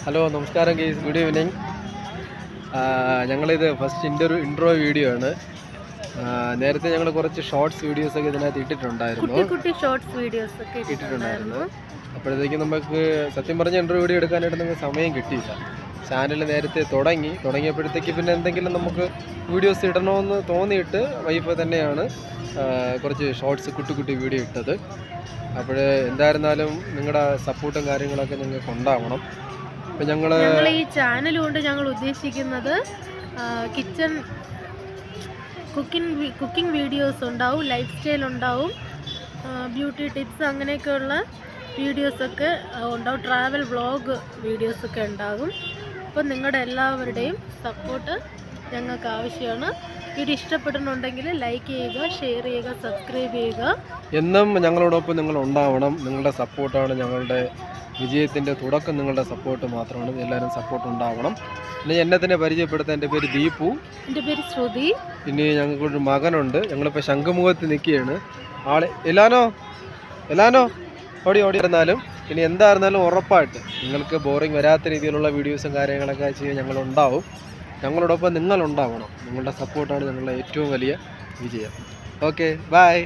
Hello നമസ്കാരം guys, good evening. ഞങ്ങളിത് first intro video ആണ്. നേരത്തെ ഞങ്ങൾ കുറച്ച് ഷോർട്സ് വീഡിയോസൊക്കെ ഇതിനകത്ത് ഇട്ടിട്ടുണ്ടായിരുന്നു. അപ്പോഴത്തേക്കും നമുക്ക് സത്യം പറഞ്ഞ ഇൻട്രോ വീഡിയോ എടുക്കാനായിട്ട് നമുക്ക് സമയം കിട്ടിയില്ല. ചാനൽ നേരത്തെ തുടങ്ങിയപ്പോഴത്തേക്ക് പിന്നെ എന്തെങ്കിലും നമുക്ക് വീഡിയോസ് ഇടണമെന്ന് തോന്നിയിട്ട് വൈഫ് തന്നെയാണ് കുറച്ച് ഷോർട്സ് കുട്ടി വീഡിയോ ഇട്ടത്. അപ്പോൾ എന്തായിരുന്നാലും നിങ്ങളുടെ സപ്പോർട്ടും കാര്യങ്ങളൊക്കെ നിങ്ങൾക്ക് ഉണ്ടാവണം. അപ്പോൾ ഞങ്ങൾ ഈ ചാനൽ കൊണ്ട് ഞങ്ങൾ ഉദ്ദേശിക്കുന്നത് കിച്ചൺ കുക്കിംഗ് വീഡിയോസ് ഉണ്ടാവും, ലൈഫ് സ്റ്റൈൽ ഉണ്ടാവും, ബ്യൂട്ടി ടിപ്സ് അങ്ങനെയൊക്കെയുള്ള വീഡിയോസൊക്കെ ഉണ്ടാവും, ട്രാവൽ വ്ളോഗ് വീഡിയോസൊക്കെ ഉണ്ടാകും. അപ്പോൾ നിങ്ങളുടെ എല്ലാവരുടെയും സപ്പോർട്ട് ഞങ്ങൾക്ക് ആവശ്യമാണ്. വീഡിയോ ഇഷ്ടപ്പെടുന്നുണ്ടെങ്കിൽ ലൈക്ക് ചെയ്യുക, ഷെയർ ചെയ്യുക, സബ്സ്ക്രൈബ് ചെയ്യുക. എന്നും ഞങ്ങളോടൊപ്പം നിങ്ങൾ ഉണ്ടാവണം. നിങ്ങളുടെ സപ്പോർട്ടാണ് ഞങ്ങളുടെ വിജയത്തിൻ്റെ തുടക്കം. നിങ്ങളുടെ സപ്പോർട്ട് മാത്രമാണ്. എല്ലാവരും സപ്പോർട്ട് ഉണ്ടാവണം. പിന്നെ എന്നെ തന്നെ പരിചയപ്പെടുത്താൻ, എൻ്റെ പേര് ദീപു. എൻ്റെ പേര് ശ്രുതി. പിന്നെ ഞങ്ങൾക്കൊരു മകനുണ്ട്. ഞങ്ങളിപ്പോൾ ശംഖുമുഖത്ത് നിൽക്കുകയാണ്. ആളെ എല്ലാനോ ഓടി ഇരുന്നാലും ഇനി എന്തായിരുന്നാലും ഉറപ്പായിട്ട് നിങ്ങൾക്ക് ബോറിങ് വരാത്ത രീതിയിലുള്ള വീഡിയോസും കാര്യങ്ങളൊക്കെ ചെയ്യാൻ ഞങ്ങളുണ്ടാവും. ഞങ്ങളോടൊപ്പം നിങ്ങളുണ്ടാവണം. നിങ്ങളുടെ സപ്പോർട്ടാണ് ഞങ്ങളുടെ ഏറ്റവും വലിയ വിജയം. Okay, by.